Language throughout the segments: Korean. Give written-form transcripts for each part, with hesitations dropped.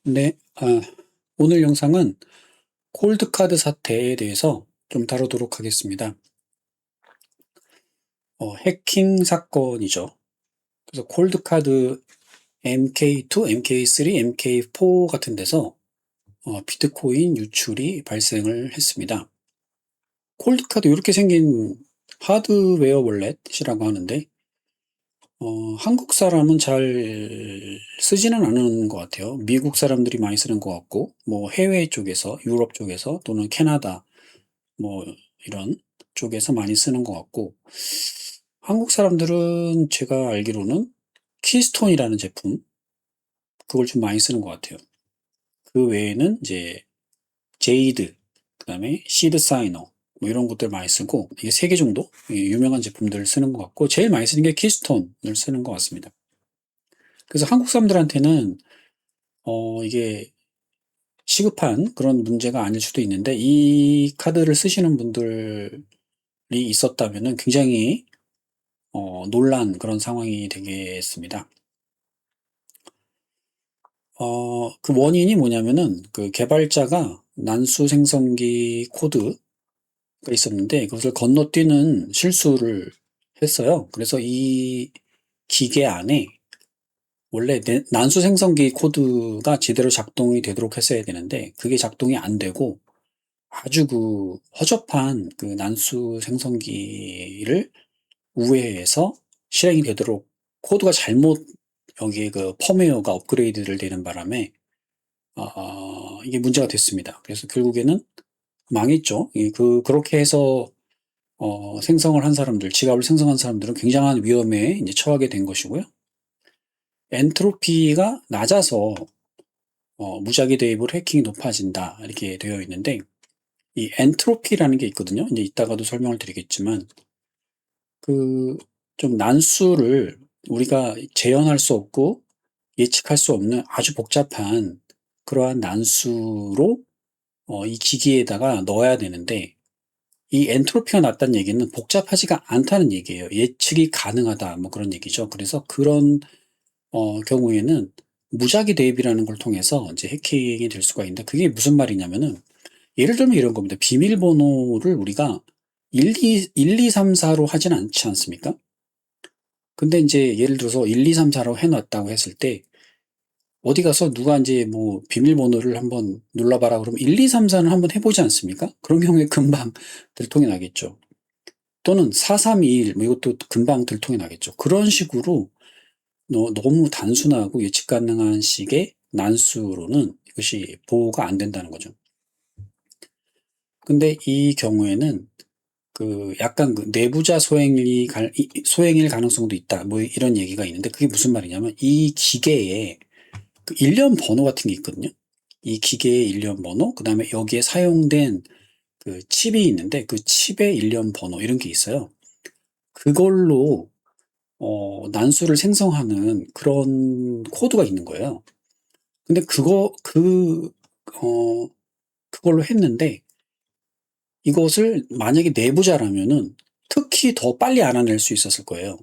네, 오늘 영상은 콜드카드 사태에 대해서 좀 다루도록 하겠습니다. 해킹 사건이죠. 그래서 콜드카드 MK2, MK3, MK4 같은 데서 비트코인 유출이 발생을 했습니다. 콜드카드 이렇게 생긴 하드웨어 월렛이라고 하는데 한국 사람은 잘 쓰지는 않은 것 같아요. 미국 사람들이 많이 쓰는 것 같고, 뭐 해외 쪽에서, 유럽 쪽에서 또는 캐나다, 뭐 이런 쪽에서 많이 쓰는 것 같고, 한국 사람들은 제가 알기로는 키스톤이라는 제품, 그걸 좀 많이 쓰는 것 같아요. 그 외에는 이제 제이드, 그다음에 시드 사이너, 뭐 이런 것들 많이 쓰고, 이게 3개 정도 유명한 제품들을 쓰는 것 같고, 제일 많이 쓰는 게 키스톤을 쓰는 것 같습니다. 그래서 한국 사람들한테는 이게 시급한 그런 문제가 아닐 수도 있는데, 이 카드를 쓰시는 분들이 있었다면은 굉장히 놀란 그런 상황이 되겠습니다. 그 원인이 뭐냐면은 그 개발자가 난수 생성기 코드가 있었는데 그것을 건너뛰는 실수를 했어요. 그래서 이 기계 안에 원래 난수 생성기 코드가 제대로 작동이 되도록 했어야 되는데 그게 작동이 안 되고 아주 그 허접한 그 난수 생성기를 우회해서 실행이 되도록 코드가 잘못 여기에 그 펌웨어가 업그레이드를 되는 바람에 이게 문제가 됐습니다. 그래서 결국에는 망했죠. 그렇게 해서 생성을 한 사람들, 지갑을 생성한 사람들은 굉장한 위험에 이제 처하게 된 것이고요. 엔트로피가 낮아서 무작위 대입으로 해킹이 높아진다 이렇게 되어 있는데 이 엔트로피라는 게 있거든요. 이제 이따가도 설명을 드리겠지만 그 좀 난수를 우리가 재현할 수 없고 예측할 수 없는 아주 복잡한 그러한 난수로 이 기기에다가 넣어야 되는데 이 엔트로피가 낮다는 얘기는 복잡하지가 않다는 얘기예요. 예측이 가능하다 뭐 그런 얘기죠. 그래서 그런 경우에는 무작위 대입이라는 걸 통해서 이제 해킹이 될 수가 있는데 그게 무슨 말이냐면은 예를 들면 이런 겁니다. 비밀번호를 우리가 1, 2, 3, 4로 하진 않지 않습니까? 근데 이제 예를 들어서 1, 2, 3, 4로 해놨다고 했을 때 어디 가서 누가 이제 뭐 비밀번호를 한번 눌러봐라 그러면 1, 2, 3, 4는 한번 해보지 않습니까? 그런 경우에 금방 들통이 나겠죠. 또는 4, 3, 2, 1 뭐 이것도 금방 들통이 나겠죠. 그런 식으로 너무 단순하고 예측 가능한 식의 난수로는 이것이 보호가 안 된다는 거죠. 근데 이 경우에는 그 약간 그 내부자 소행일 가능성도 있다. 뭐 이런 얘기가 있는데 그게 무슨 말이냐면 이 기계에 그 일련 번호 같은 게 있거든요. 이 기계의 일련 번호, 그다음에 여기에 사용된 그 칩이 있는데 그 칩의 일련 번호 이런 게 있어요. 그걸로 난수를 생성하는 그런 코드가 있는 거예요. 근데 어, 그걸로 했는데 이것을 만약에 내부자라면은 특히 더 빨리 알아낼 수 있었을 거예요.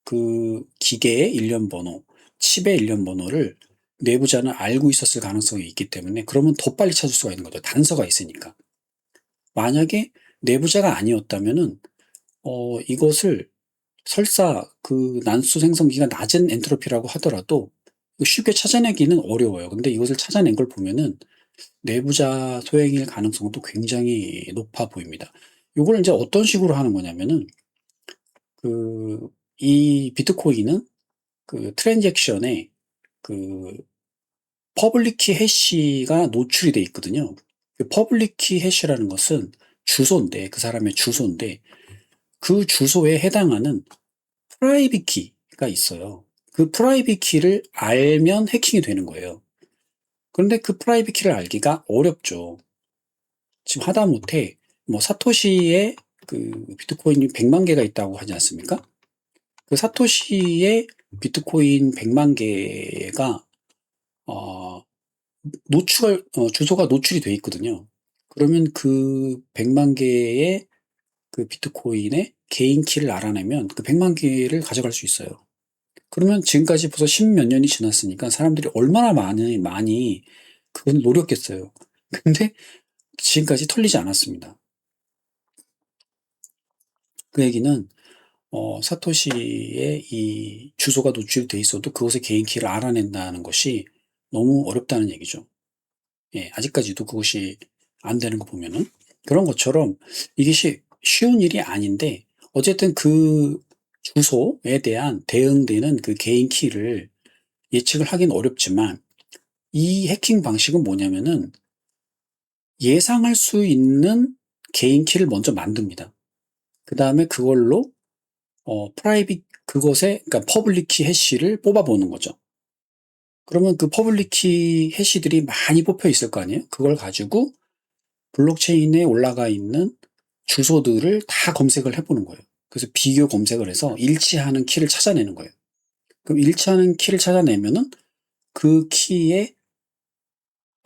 그 기계의 일련 번호, 칩의 일련 번호를 내부자는 알고 있었을 가능성이 있기 때문에 그러면 더 빨리 찾을 수가 있는 거죠. 단서가 있으니까. 만약에 내부자가 아니었다면은 이것을 설사 그 난수 생성기가 낮은 엔트로피라고 하더라도 쉽게 찾아내기는 어려워요. 근데 이것을 찾아낸 걸 보면은 내부자 소행일 가능성도 굉장히 높아 보입니다. 요걸 이제 어떤 식으로 하는 거냐면은 그 이 비트코인은 그 트랜잭션에 그 퍼블릭 키 해시가 노출이 돼 있거든요. 그 퍼블릭 키 해시라는 것은 주소인데 그 사람의 주소인데 그 주소에 해당하는 프라이빗 키가 있어요. 그 프라이빗 키를 알면 해킹이 되는 거예요. 그런데 그 프라이빗 키를 알기가 어렵죠. 지금 하다못해 뭐 사토시의 그 비트코인이 100만 개가 있다고 하지 않습니까? 그 사토시의 비트코인 100만 개가 어, 주소가 노출이 돼 있거든요. 그러면 그 100만 개의 그 비트코인의 개인 키를 알아내면 그 100만 개를 가져갈 수 있어요. 그러면 지금까지 벌써 10 몇 년이 지났으니까 사람들이 얼마나 많이 그걸 노렸겠어요. 근데 지금까지 털리지 않았습니다. 그 얘기는 사토시의 이 주소가 노출돼 있어도 그것의 개인 키를 알아낸다는 것이 너무 어렵다는 얘기죠. 예, 아직까지도 그것이 안 되는 거 보면은. 그런 것처럼 이게 쉬운 일이 아닌데 어쨌든 그 주소에 대한 대응되는 그 개인 키를 예측을 하긴 어렵지만 이 해킹 방식은 뭐냐면은 예상할 수 있는 개인 키를 먼저 만듭니다. 그다음에 그걸로 프라이빗 그것의 그러니까 퍼블릭 키 해시를 뽑아보는 거죠. 그러면 그 퍼블릭 키 해시들이 많이 뽑혀 있을 거 아니에요? 그걸 가지고 블록체인에 올라가 있는 주소들을 다 검색을 해보는 거예요. 그래서 비교 검색을 해서 일치하는 키를 찾아내는 거예요. 그럼 일치하는 키를 찾아내면은 그 키의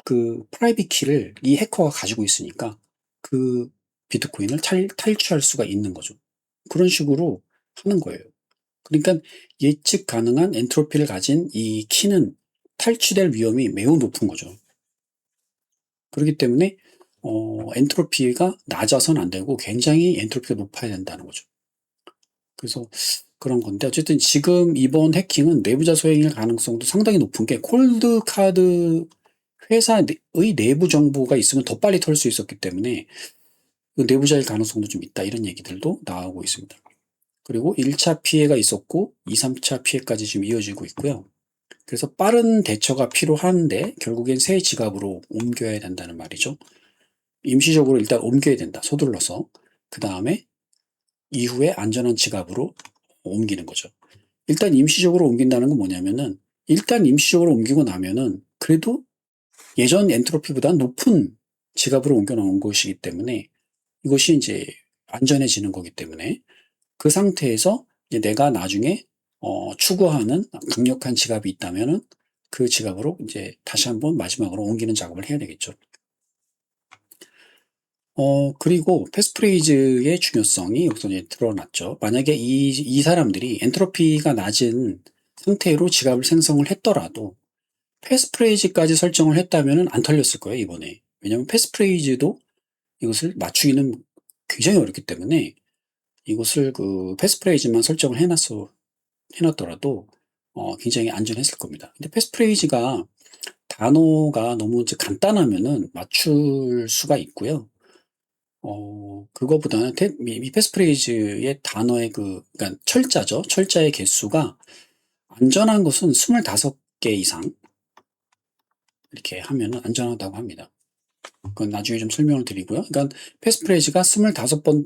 그 프라이빗 키를 이 해커가 가지고 있으니까 그 비트코인을 탈취할 수가 있는 거죠. 그런 식으로 하는 거예요. 그러니까 예측 가능한 엔트로피를 가진 이 키는 탈취될 위험이 매우 높은 거죠. 그렇기 때문에 엔트로피가 낮아서는 안 되고 굉장히 엔트로피가 높아야 된다는 거죠. 그래서 그런 건데 어쨌든 지금 이번 해킹은 내부자 소행일 가능성도 상당히 높은 게 콜드카드 회사의 내부 정보가 있으면 더 빨리 털 수 있었기 때문에 그 내부자일 가능성도 좀 있다 이런 얘기들도 나오고 있습니다. 그리고 1차 피해가 있었고 2, 3차 피해까지 지금 이어지고 있고요. 그래서 빠른 대처가 필요한데 결국엔 새 지갑으로 옮겨야 된다는 말이죠. 임시적으로 일단 옮겨야 된다. 서둘러서. 그 다음에 이후에 안전한 지갑으로 옮기는 거죠. 일단 임시적으로 옮긴다는 건 뭐냐면은 일단 임시적으로 옮기고 나면은 그래도 예전 엔트로피보다 높은 지갑으로 옮겨 놓은 것이기 때문에 이것이 이제 안전해지는 거기 때문에 그 상태에서 이제 내가 나중에 추구하는 강력한 지갑이 있다면은 그 지갑으로 이제 다시 한번 마지막으로 옮기는 작업을 해야 되겠죠. 그리고 패스프레이즈의 중요성이 여기서 이제 드러났죠. 만약에 이 사람들이 엔트로피가 낮은 상태로 지갑을 생성을 했더라도 패스프레이즈까지 설정을 했다면은 안 털렸을 거예요, 이번에. 왜냐면 패스프레이즈도 이것을 맞추기는 굉장히 어렵기 때문에 이것을 그 패스프레이즈만 설정을 해놨더라도 굉장히 안전했을 겁니다. 근데 패스프레이즈가 단어가 너무 이제 간단하면은 맞출 수가 있고요. 그거보다는 이 패스프레이즈의 단어의 그러니까 철자죠. 철자의 개수가 안전한 것은 25개 이상 이렇게 하면은 안전하다고 합니다. 그건 나중에 좀 설명을 드리고요. 그러니까 패스프레이즈가 25번,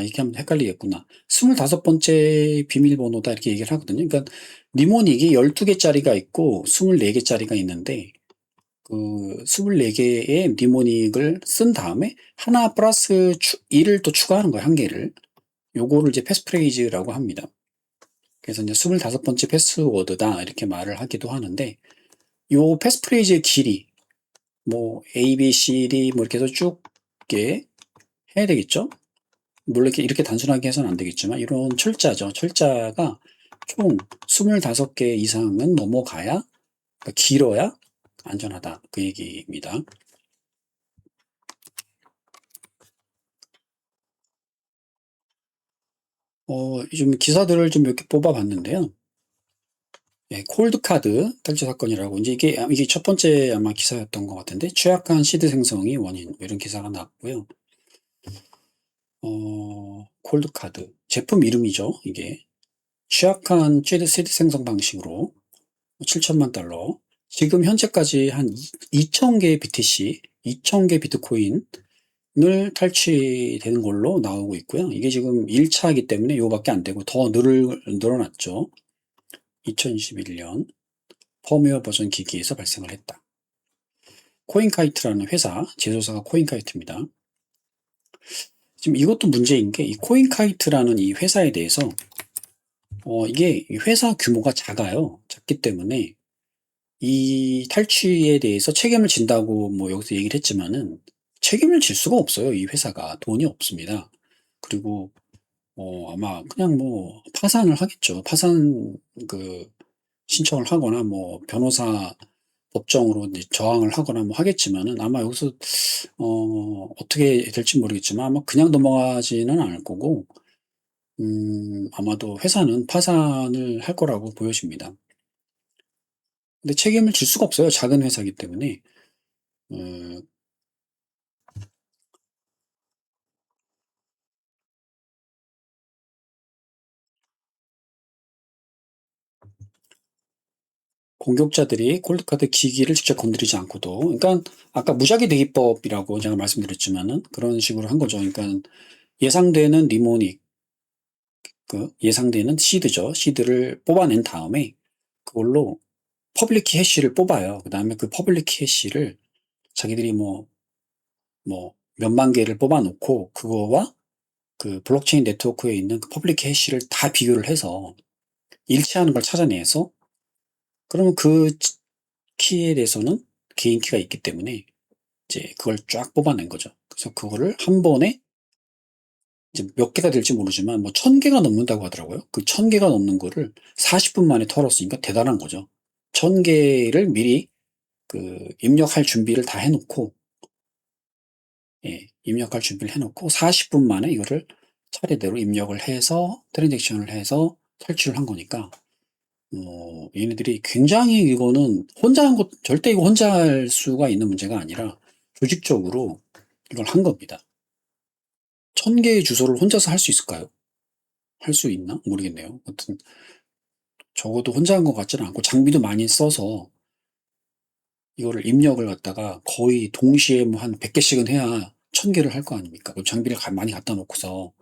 이렇게 하면 헷갈리겠구나. 25번째 비밀번호다 이렇게 얘기를 하거든요. 그러니까 니모닉이 12개짜리가 있고 24개짜리가 있는데 그 24개의 니모닉을 쓴 다음에 하나 플러스 1을 또 추가하는 거예요. 한 개를. 요거를 이제 패스프레이즈라고 합니다. 그래서 이제 25번째 패스워드다 이렇게 말을 하기도 하는데 요 패스프레이즈의 길이 뭐 A, B, C, D 뭐 이렇게 해서 쭉 이렇게 해야 되겠죠? 물론 이렇게 단순하게 해서는 안 되겠지만 이런 철자죠. 철자가 총 25개 이상은 넘어가야 그러니까 길어야 안전하다 그 얘기입니다. 좀 기사들을 좀 몇 개 뽑아봤는데요. 예, 콜드카드 탈취 사건이라고 이제 이게 첫 번째 아마 기사였던 것 같은데 취약한 시드 생성이 원인 뭐 이런 기사가 나왔고요. 콜드카드 제품 이름이죠. 이게 취약한 시드 생성 방식으로 7천만 달러. 지금 현재까지 한 2,000개의 BTC, 2,000개 비트코인을 탈취되는 걸로 나오고 있고요. 이게 지금 1차이기 때문에 이거밖에 안 되고 더 늘어났죠. 2021년 펌웨어 버전 기기에서 발생을 했다. 코인카이트라는 회사, 제조사가 코인카이트입니다. 지금 이것도 문제인 게 이 코인카이트라는 이 회사에 대해서 이게 회사 규모가 작아요. 작기 때문에 이 탈취에 대해서 책임을 진다고 뭐 여기서 얘기를 했지만은 책임을 질 수가 없어요. 이 회사가 돈이 없습니다. 그리고 아마 그냥 뭐 파산을 하겠죠. 파산 그 신청을 하거나 뭐 변호사 법정으로 이제 저항을 하거나 뭐 하겠지만은 아마 여기서 어떻게 될지 모르겠지만 아마 그냥 넘어가지는 않을 거고 아마도 회사는 파산을 할 거라고 보여집니다. 근데 책임을 질 수가 없어요. 작은 회사이기 때문에. 어 공격자들이 콜드카드 기기를 직접 건드리지 않고도 그러니까 아까 무작위 대기법이라고 제가 말씀드렸지만은 그런 식으로 한 거죠. 그러니까 예상되는 니모닉 예상되는 시드죠. 시드를 뽑아낸 다음에 그걸로 퍼블릭 키 해시를 뽑아요. 그다음에 그 퍼블릭 키 해시를 자기들이 뭐 몇만 개를 뽑아 놓고 그거와 그 블록체인 네트워크에 있는 그 퍼블릭 키 해시를 다 비교를 해서 일치하는 걸 찾아내서 그러면 그 키에 대해서는 개인 키가 있기 때문에 이제 그걸 쫙 뽑아낸 거죠. 그래서 그거를 한 번에 이제 몇 개가 될지 모르지만 뭐 1000개가 넘는다고 하더라고요. 그 1000개가 넘는 거를 40분 만에 털었으니까 대단한 거죠. 1000개를 미리 그 입력할 준비를 다 해 놓고 입력할 준비를 해 놓고 40분 만에 이거를 차례대로 입력을 해서 트랜잭션을 해서 탈출을 한 거니까 얘네들이 굉장히 이거는 혼자 한 것 절대 이거 혼자 할 수가 있는 문제가 아니라 조직적으로 이걸 한 겁니다. 1000개의 주소를 혼자서 할 수 있을까요? 할 수 있나? 모르겠네요. 하여튼 적어도 혼자 한 것 같지는 않고 장비도 많이 써서 이거를 입력을 갖다가 거의 동시에 뭐 한 100 개씩은 해야 1000 개를 할 거 아닙니까? 그 장비를 많이 갖다 놓고서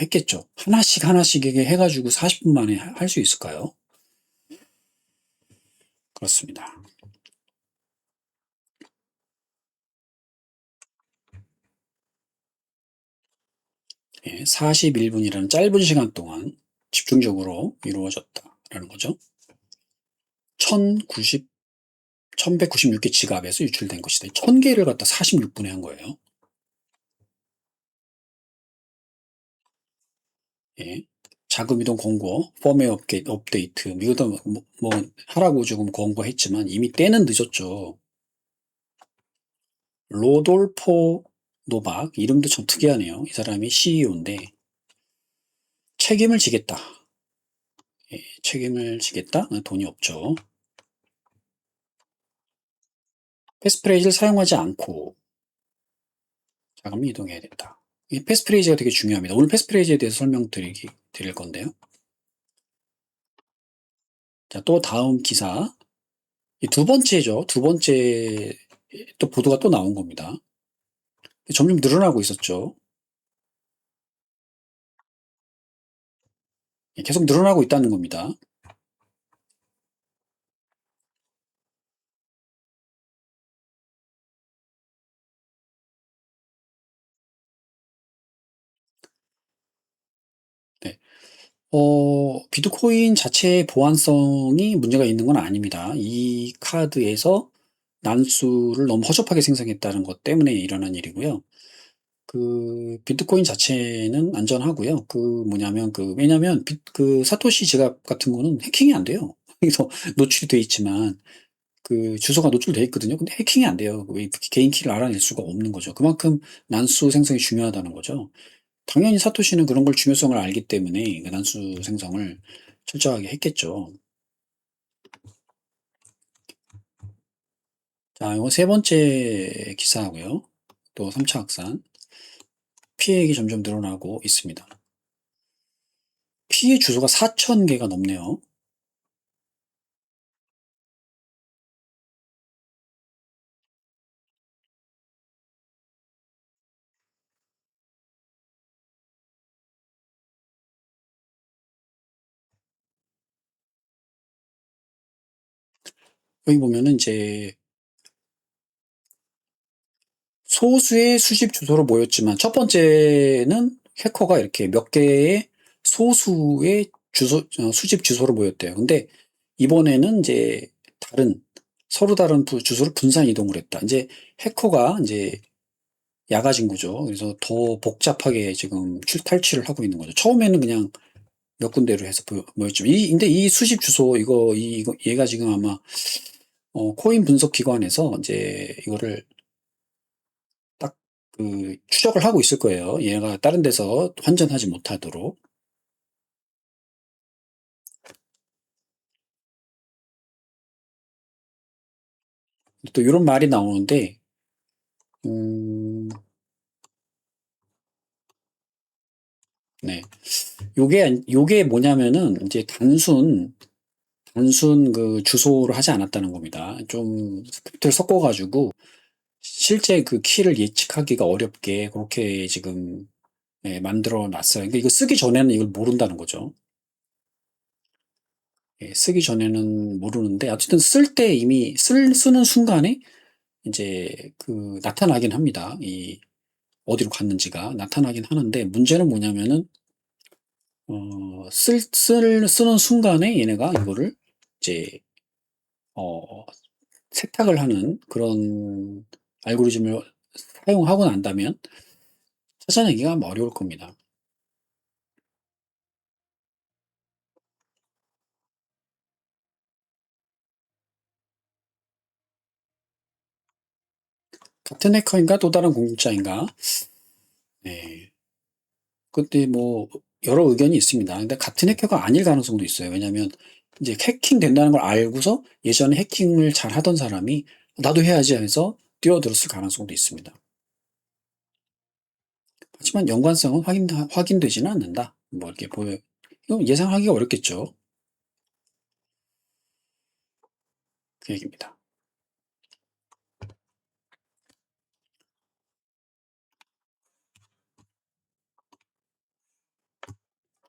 했겠죠. 하나씩 하나씩 이게 해 가지고 40분 만에 할 수 있을까요? 그렇습니다. 예, 41분이라는 짧은 시간 동안 집중적으로 이루어졌다라는 거죠. 1090 1196개 지갑에서 유출된 것이다. 1000개를 갖다 46분에 한 거예요. 예. 자금 이동 권고, 펌웨어 업데이트 이것도 뭐 하라고 조금 권고했지만 이미 때는 늦었죠. 로돌포 노박 이름도 참 특이하네요. 이 사람이 CEO인데 책임을 지겠다. 예, 책임을 지겠다. 돈이 없죠. 패스프레이즈를 사용하지 않고 자금을 이동해야 된다. 이 패스프레이즈가 되게 중요합니다. 오늘 패스프레이즈에 대해서 드릴 건데요. 자, 또 다음 기사. 이 두 번째죠. 두 번째 또 보도가 또 나온 겁니다. 점점 늘어나고 있었죠. 예, 계속 늘어나고 있다는 겁니다. 네. 비트코인 자체의 보안성이 문제가 있는 건 아닙니다. 이 카드에서 난수를 너무 허접하게 생성했다는 것 때문에 일어난 일이고요. 그 비트코인 자체는 안전하고요. 그 뭐냐면 왜냐면 그 사토시 지갑 같은 거는 해킹이 안 돼요. 그래서 노출이 돼 있지만 그 주소가 노출돼 있거든요. 근데 해킹이 안 돼요. 왜 개인 키를 알아낼 수가 없는 거죠. 그만큼 난수 생성이 중요하다는 거죠. 당연히 사토시는 그런 걸 중요성을 알기 때문에 그 난수 생성을 철저하게 했겠죠. 자, 이거 세 번째 기사고요. 또 3차 확산. 피해액이 점점 늘어나고 있습니다. 피해 주소가 4,000개가 넘네요. 여기 보면은 이제 소수의 수집 주소로 모였지만 첫 번째는 해커가 이렇게 몇 개의 소수의 수집 주소로 모였대요. 근데 이번에는 이제 서로 다른 주소로 분산 이동을 했다. 이제 해커가 이제 야가 진 거죠. 그래서 더 복잡하게 지금 탈취를 하고 있는 거죠. 처음에는 그냥 몇 군데로 해서 보였죠. 근데 이 수집 주소, 얘가 지금 아마, 코인 분석 기관에서 이제 이거를 딱 추적을 하고 있을 거예요. 얘가 다른 데서 환전하지 못하도록. 또 이런 말이 나오는데, 네. 요게 뭐냐면은, 이제 단순 주소로 하지 않았다는 겁니다. 좀 스크립트를 섞어가지고, 실제 그 키를 예측하기가 어렵게 그렇게 지금 만들어 놨어요. 그러니까 이거 쓰기 전에는 이걸 모른다는 거죠. 쓰기 전에는 모르는데, 어쨌든 쓸 때 이미 쓰는 순간에 이제 나타나긴 합니다. 어디로 갔는지가 나타나긴 하는데, 문제는 뭐냐면은, 쓰는 순간에 얘네가 이거를 이제, 어, 세탁을 하는 그런 알고리즘을 사용하고 난다면 찾아내기가 어려울 겁니다. 같은 해커인가 또 다른 공직자인가? 네. 근데 뭐 여러 의견이 있습니다. 근데 같은 해커가 아닐 가능성도 있어요. 왜냐하면 이제 해킹 된다는 걸 알고서 예전에 해킹을 잘 하던 사람이 나도 해야지 해서 뛰어들었을 가능성도 있습니다. 하지만 연관성은 확인되지는 않는다. 뭐 이렇게 이거 예상하기가 어렵겠죠. 그 얘기입니다.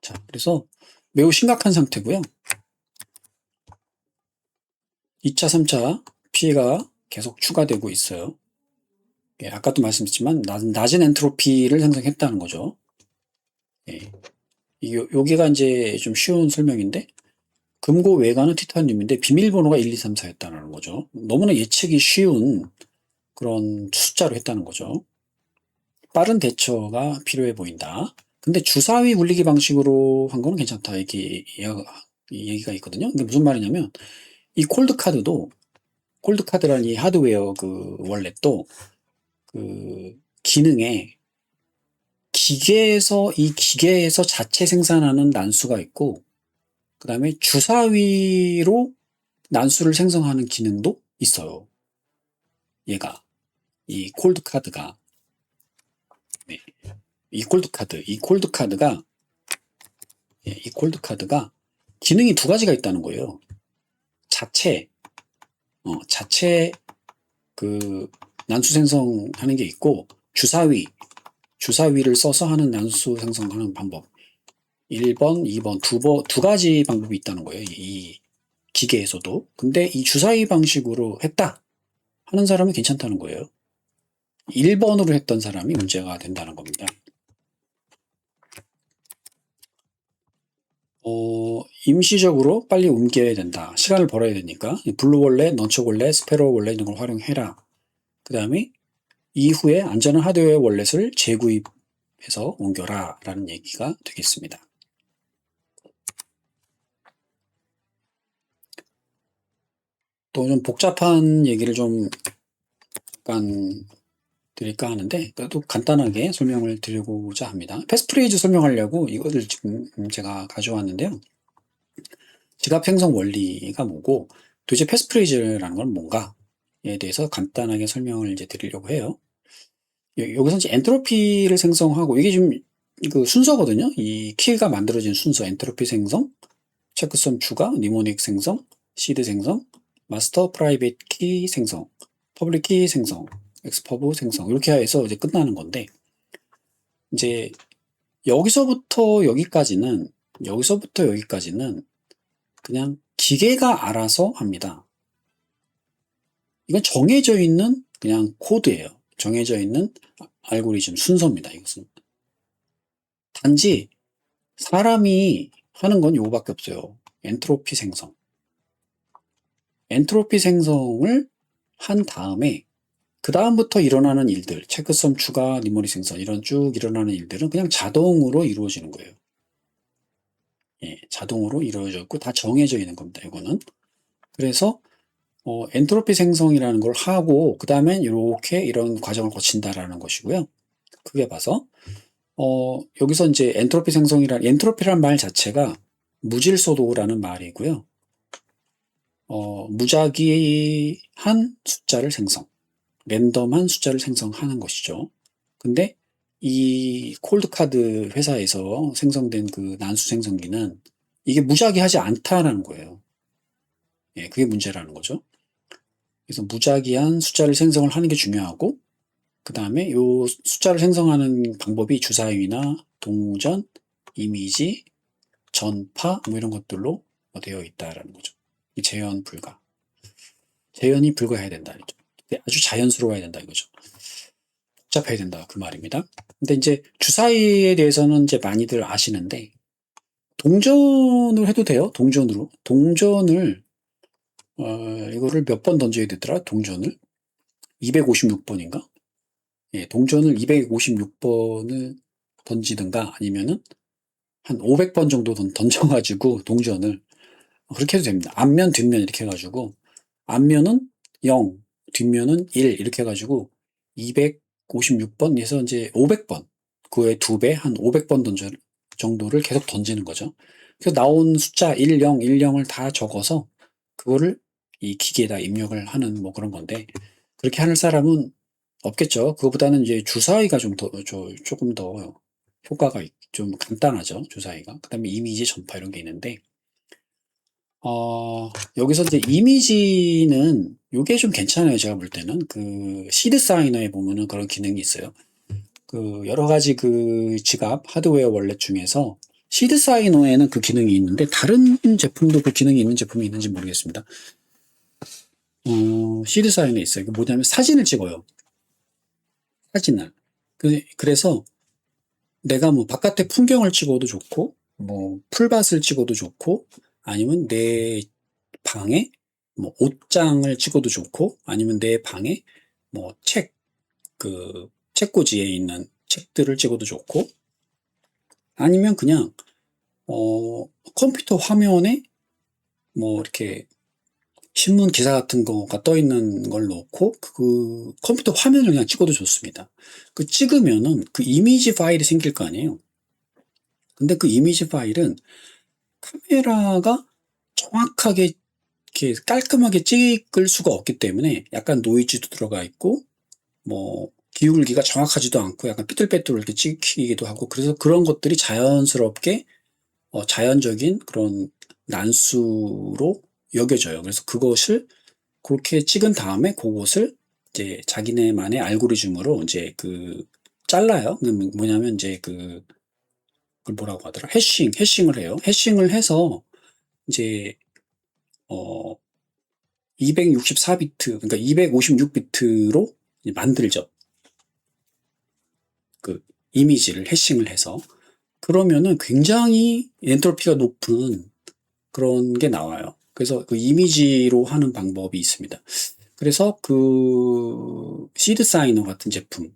자, 그래서 매우 심각한 상태고요. 2차, 3차 피해가 계속 추가되고 있어요. 예, 아까도 말씀드렸지만 낮은 엔트로피를 생성했다는 거죠. 예, 여기가 이제 좀 쉬운 설명인데 금고 외관은 티타늄인데 비밀번호가 1, 2, 3, 4였다는 거죠. 너무나 예측이 쉬운 그런 숫자로 했다는 거죠. 빠른 대처가 필요해 보인다. 근데 주사위 굴리기 방식으로 한 거는 괜찮다. 이렇게 얘기가 있거든요. 근데 무슨 말이냐면 이 콜드카드라는 이 하드웨어 월렛도 기능에 기계에서 자체 생산하는 난수가 있고, 그 다음에 주사위로 난수를 생성하는 기능도 있어요. 얘가. 이 콜드카드가. 네. 이 콜드카드가 기능이 두 가지가 있다는 거예요. 자체, 자체 난수 생성하는 게 있고, 주사위를 써서 하는 난수 생성하는 방법. 1번, 2번, 두 가지 방법이 있다는 거예요. 이 기계에서도. 근데 이 주사위 방식으로 했다 하는 사람은 괜찮다는 거예요. 1번으로 했던 사람이 문제가 된다는 겁니다. 임시적으로 빨리 옮겨야 된다. 시간을 벌어야 되니까. 블루 월렛, 넌처 월렛, 스페로 월렛 이런 걸 활용해라. 그 다음에 이후에 안전한 하드웨어 월렛을 재구입해서 옮겨라 라는 얘기가 되겠습니다. 또 좀 복잡한 얘기를 좀 약간 드릴까 하는데 그래도 간단하게 설명을 드리고자 합니다. 패스프레이즈 설명하려고 이것을 지금 제가 가져왔는데요. 지갑 생성 원리가 뭐고 도대체 패스프레이즈라는 건 뭔가에 대해서 간단하게 설명을 이제 드리려고 해요. 여기서 이제 엔트로피를 생성하고 이게 지금 순서거든요. 이 키가 만들어진 순서 엔트로피 생성, 체크섬 추가, 니모닉 생성, 시드 생성, 마스터 프라이빗 키 생성, 퍼블릭 키 생성, 엑스퍼브 생성 이렇게 해서 이제 끝나는 건데 이제 여기서부터 여기까지는 그냥 기계가 알아서 합니다. 이건 정해져 있는 그냥 코드예요. 정해져 있는 알고리즘 순서입니다. 이것은 단지 사람이 하는 건 요거밖에 없어요. 엔트로피 생성. 엔트로피 생성을 한 다음에 그 다음부터 일어나는 일들, 체크섬 추가, 니모니 생성 이런 쭉 일어나는 일들은 그냥 자동으로 이루어지는 거예요. 예, 자동으로 이루어져 있고 다 정해져 있는 겁니다, 이거는. 그래서 엔트로피 생성이라는 걸 하고 그다음에 요렇게 이런 과정을 거친다라는 것이고요. 크게 봐서 여기서 이제 엔트로피라는 말 자체가 무질서도라는 말이고요. 무작위한 숫자를 랜덤한 숫자를 생성하는 것이죠. 근데 이 콜드카드 회사에서 생성된 그 난수 생성기는 이게 무작위하지 않다라는 거예요. 예, 그게 문제라는 거죠. 그래서 무작위한 숫자를 생성을 하는 게 중요하고, 그 다음에 요 숫자를 생성하는 방법이 주사위나 동전, 이미지, 전파, 뭐 이런 것들로 되어 있다라는 거죠. 재현 불가. 재현이 불가해야 된다. 이죠. 아주 자연스러워야 된다 이거죠. 복잡해야 된다 그 말입니다. 근데 이제 주사위에 대해서는 이제 많이들 아시는데 동전을 해도 돼요. 동전을 이거를 몇 번 던져야 되더라? 동전을 256번인가? 예, 동전을 256번을 던지든가 아니면은 한 500번 정도 던져가지고 동전을 그렇게 해도 됩니다. 앞면 뒷면 이렇게 해가지고 앞면은 0, 뒷면은 1 이렇게 해가지고 256번에서 이제 500번 그의 2배 한 500번 정도를 계속 던지는 거죠. 그래서 나온 숫자 10, 10을 다 적어서 그거를 이 기계에다 입력을 하는 뭐 그런 건데 그렇게 하는 사람은 없겠죠. 그거보다는 이제 주사위가 조금 더 효과가 좀 간단하죠. 주사위가. 그다음에 이미지 전파 이런 게 있는데 여기서 이제 이미지는 요게 좀 괜찮아요. 제가 볼 때는 그 시드 사이너에 보면은 그런 기능이 있어요. 그 여러 가지 그 지갑 하드웨어 월렛 중에서 시드 사이너에는 그 기능이 있는데 다른 제품도 그 기능이 있는 제품이 있는지 모르겠습니다. 시드 사이너에 있어요. 이게 뭐냐면 사진을 찍어요. 사진을. 그래서 내가 뭐 바깥에 풍경을 찍어도 좋고, 뭐 풀밭을 찍어도 좋고, 아니면 내 방에 뭐 옷장을 찍어도 좋고, 아니면 내 방에 뭐 책꽂이에 있는 책들을 찍어도 좋고, 아니면 그냥 컴퓨터 화면에 뭐 이렇게 신문 기사 같은 거가 떠 있는 걸 놓고 그 컴퓨터 화면을 그냥 찍어도 좋습니다. 그 찍으면은 그 이미지 파일이 생길 거 아니에요. 근데 그 이미지 파일은 카메라가 정확하게 이렇게 깔끔하게 찍을 수가 없기 때문에 약간 노이즈도 들어가 있고 뭐 기울기가 정확하지도 않고 약간 삐뚤빼뚤 이렇게 찍히기도 하고 그래서 그런 것들이 자연스럽게 자연적인 그런 난수로 여겨져요. 그래서 그것을 그렇게 찍은 다음에 그것을 이제 자기네만의 알고리즘으로 이제 잘라요. 뭐냐면 이제 그걸 뭐라고 하더라? 해싱을 해요. 해싱을 해서 이제 264비트, 그러니까 256비트로 만들죠. 그 이미지를 해싱을 해서. 그러면은 굉장히 엔트로피가 높은 그런 게 나와요. 그래서 그 이미지로 하는 방법이 있습니다. 그래서 그 시드 사이너 같은 제품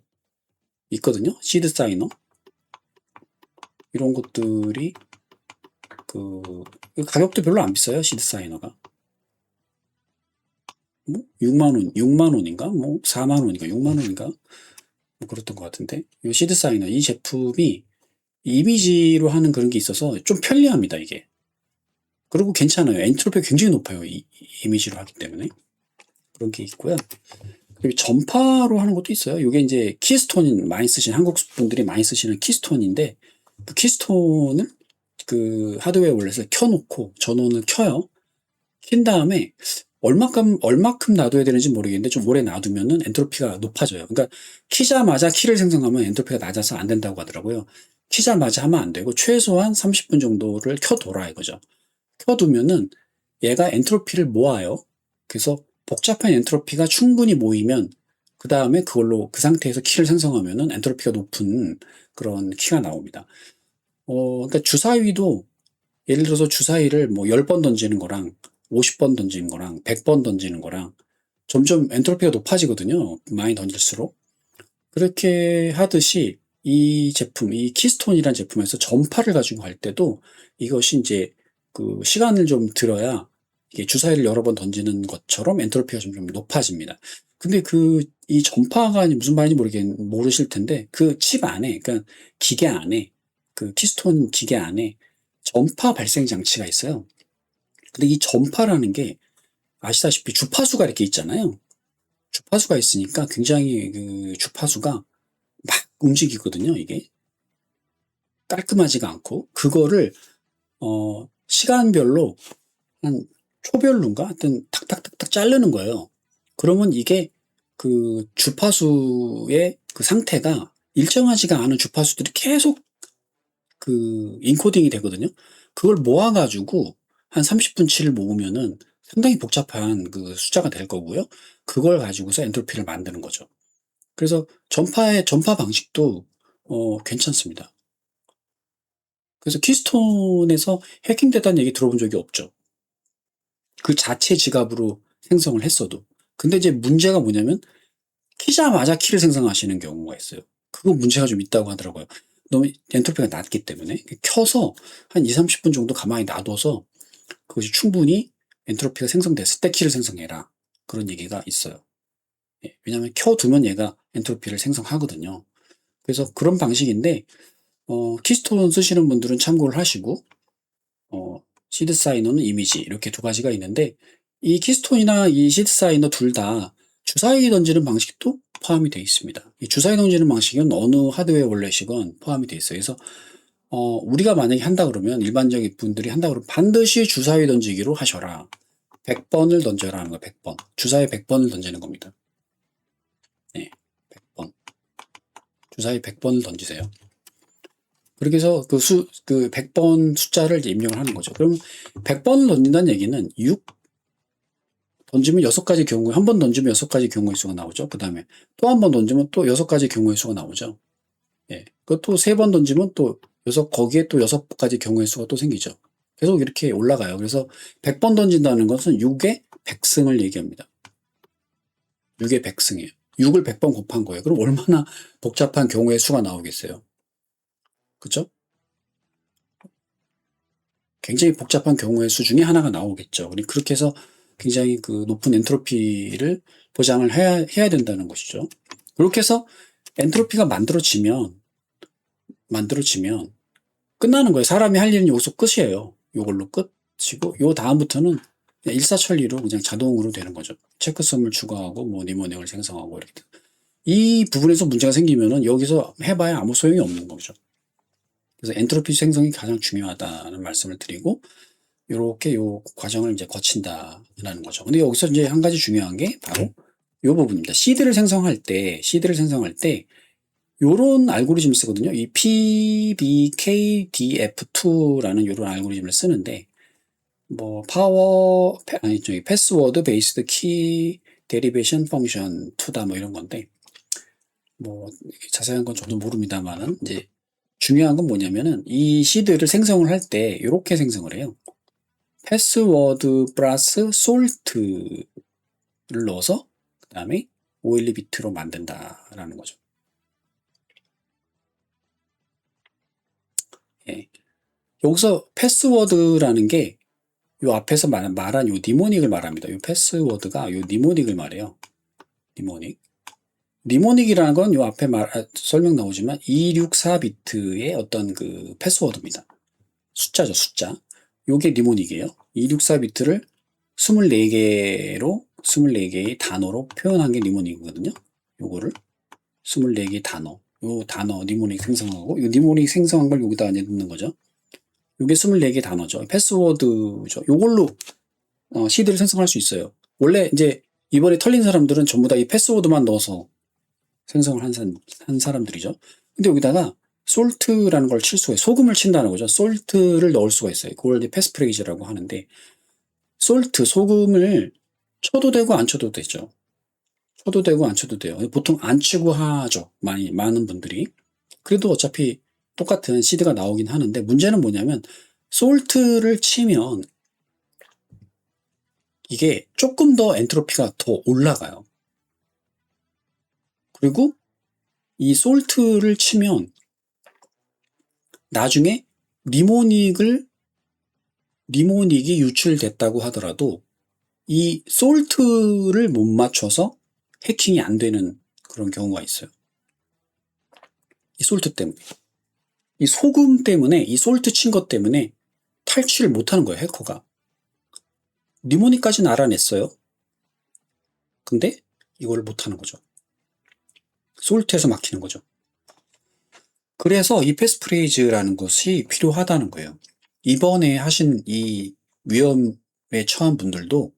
있거든요. 시드 사이너. 이런 것들이 가격도 별로 안 비싸요. 시드 사이너가. 뭐 6만 원인가? 뭐 4만 원인가? 6만 원인가? 뭐 그랬던 것 같은데. 이 시드 사이너 이 제품이 이미지로 하는 그런 게 있어서 좀 편리합니다, 이게. 그리고 괜찮아요. 엔트로피가 굉장히 높아요. 이 이미지로 하기 때문에. 그런 게 있고요. 그리고 전파로 하는 것도 있어요. 이게 이제 키스톤 많이 쓰시는 한국 분들이 많이 쓰시는 키스톤인데 그 키스톤을 그 하드웨어 월렛을 켜놓고 전원을 켜요. 킨 다음에 얼마큼 놔둬야 되는지 모르겠는데 좀 오래 놔두면은 엔트로피가 높아져요. 그러니까 키자마자 키를 생성하면 엔트로피가 낮아서 안 된다고 하더라고요. 키자마자 하면 안 되고 최소한 30분 정도를 켜둬라 이거죠. 켜두면은 얘가 엔트로피를 모아요. 그래서 복잡한 엔트로피가 충분히 모이면 그 다음에 그걸로 그 상태에서 키를 생성하면은 엔트로피가 높은 그런 키가 나옵니다. 그러니까 주사위도 예를 들어서 주사위를 뭐 10번 던지는 거랑 50번 던지는 거랑 100번 던지는 거랑 점점 엔트로피가 높아지거든요. 많이 던질수록. 그렇게 하듯이 이 제품, 이 키스톤이라는 제품에서 전파를 가지고 갈 때도 이것이 이제 그 시간을 좀 들어야 이게 주사위를 여러 번 던지는 것처럼 엔트로피가 좀 높아집니다. 근데 이 전파가 무슨 말인지 모르실 텐데 그 칩 안에, 그러니까 기계 안에, 그 키스톤 기계 안에 전파 발생 장치가 있어요. 근데 이 전파라는 게 아시다시피 주파수가 이렇게 있잖아요. 주파수가 있으니까 굉장히 그 주파수가 막 움직이거든요, 이게. 깔끔하지가 않고. 그거를, 시간별로 한 초별로인가? 하여튼 탁탁탁탁 자르는 거예요. 그러면 이게 그 주파수의 그 상태가 일정하지가 않은 주파수들이 계속 그 인코딩이 되거든요. 그걸 모아가지고 한 30분치를 모으면은 상당히 복잡한 그 숫자가 될 거고요. 그걸 가지고서 엔트로피를 만드는 거죠. 그래서 전파 방식도 괜찮습니다. 그래서 키스톤에서 해킹됐다는 얘기 들어본 적이 없죠. 그 자체 지갑으로 생성을 했어도. 근데 이제 문제가 뭐냐면 키자마자 키를 생성하시는 경우가 있어요. 그거 문제가 좀 있다고 하더라고요. 너무 엔트로피가 낮기 때문에 켜서 한 2, 30분 정도 가만히 놔둬서 그것이 충분히 엔트로피가 생성됐을 때 키를 생성해라. 그런 얘기가 있어요. 예, 왜냐하면 켜두면 얘가 엔트로피를 생성하거든요. 그래서 그런 방식인데 키스톤 쓰시는 분들은 참고를 하시고 시드 사이너는 이미지 이렇게 두 가지가 있는데 이 키스톤이나 이 시드 사이너 둘 다 주사위 던지는 방식도 포함이 되어 있습니다. 이 주사위 던지는 방식은 어느 하드웨어 원래식은 포함이 되어 있어요. 그래서 우리가 만약에 한다 그러면 일반적인 분들이 한다 그러면 반드시 주사위 던지기로 하셔라. 100번을 던져라 하는 거예요. 100번. 주사위 100번을 던지는 겁니다. 네, 100번. 주사위 100번을 던지세요. 그렇게 해서 그 100번 숫자를 이제 입력을 하는 거죠. 그럼 100번을 던진다는 얘기는 6 던지면 6가지 경우에, 한 번 던지면 6가지 경우의 수가 나오죠. 그 다음에 또 한 번 던지면 또 6가지 경우의 수가 나오죠. 예. 그또 3번 던지면 또 거기에 또 6가지 경우의 수가 또 생기죠. 계속 이렇게 올라가요. 그래서 100번 던진다는 것은 6의 100승을 얘기합니다. 6의 100승이에요. 6을 100번 곱한 거예요. 그럼 얼마나 복잡한 경우의 수가 나오겠어요. 그죠? 굉장히 복잡한 경우의 수 중에 하나가 나오겠죠. 그렇게 해서 굉장히 그 높은 엔트로피를 보장을 해야 된다는 것이죠. 그렇게 해서 엔트로피가 만들어지면 끝나는 거예요. 사람이 할 일은 여기서 끝이에요. 요걸로 끝이고, 요 다음부터는 그냥 일사천리로 그냥 자동으로 되는 거죠. 체크섬을 추가하고, 뭐, 니모넥을 생성하고, 이렇게. 이 부분에서 문제가 생기면은 여기서 해봐야 아무 소용이 없는 거죠. 그래서 엔트로피 생성이 가장 중요하다는 말씀을 드리고, 요렇게 요 과정을 이제 거친다라는 거죠. 근데 여기서 이제 한 가지 중요한 게 바로 요 부분입니다. 시드를 생성할 때, 요런 알고리즘을 쓰거든요. 이 PBKDF2라는 요런 알고리즘을 쓰는데, 뭐, 패스워드 베이스드 키 데리베이션 펑션 2다 뭐 이런 건데, 뭐, 자세한 건 저도 모릅니다만은, 이제 중요한 건 뭐냐면은, 이 시드를 생성을 할 때, 요렇게 생성을 해요. 패스워드 플러스 솔트를 넣어서 그 다음에 512비트로 만든다라는 거죠. 예. 여기서 패스워드라는 게 요 앞에서 말한 요 니모닉을 말합니다. 요 패스워드가 요 니모닉을 말해요. 니모닉이라는 건 요 앞에 설명 나오지만 264비트의 어떤 그 패스워드입니다. 숫자죠, 숫자. 요게 니모닉이에요. 264비트를 24개의 단어로 표현한 게 니모닉이거든요. 요거를 24개의 단어, 요 단어 니모닉 생성하고, 요 니모닉 생성한 걸 여기다 이제 넣는 거죠. 요게 24개 단어죠. 패스워드죠. 요걸로 시드를 생성할 수 있어요. 원래 이제 이번에 털린 사람들은 전부 다 이 패스워드만 넣어서 생성을 한 사람들이죠. 근데 여기다가 솔트라는 걸 칠 수가 있어요. 소금을 친다는 거죠. 솔트를 넣을 수가 있어요. 그걸 이제 패스프레이즈라고 하는데, 소금을 쳐도 되고 안 쳐도 되죠. 쳐도 되고 안 쳐도 돼요. 보통 안 치고 하죠. 많은 분들이. 그래도 어차피 똑같은 시드가 나오긴 하는데, 문제는 뭐냐면 솔트를 치면 이게 조금 더 엔트로피가 더 올라가요. 그리고 이 솔트를 치면 나중에 니모닉이 유출됐다고 하더라도 이 솔트를 못 맞춰서 해킹이 안 되는 그런 경우가 있어요. 이 솔트 때문에. 이 소금 때문에, 이 솔트 친 것 때문에 탈취를 못 하는 거예요, 해커가. 니모닉까지는 알아냈어요. 근데 이걸 못 하는 거죠. 솔트에서 막히는 거죠. 그래서 이 패스프레이즈라는 것이 필요하다는 거예요. 이번에 하신 이 위험에 처한 분들도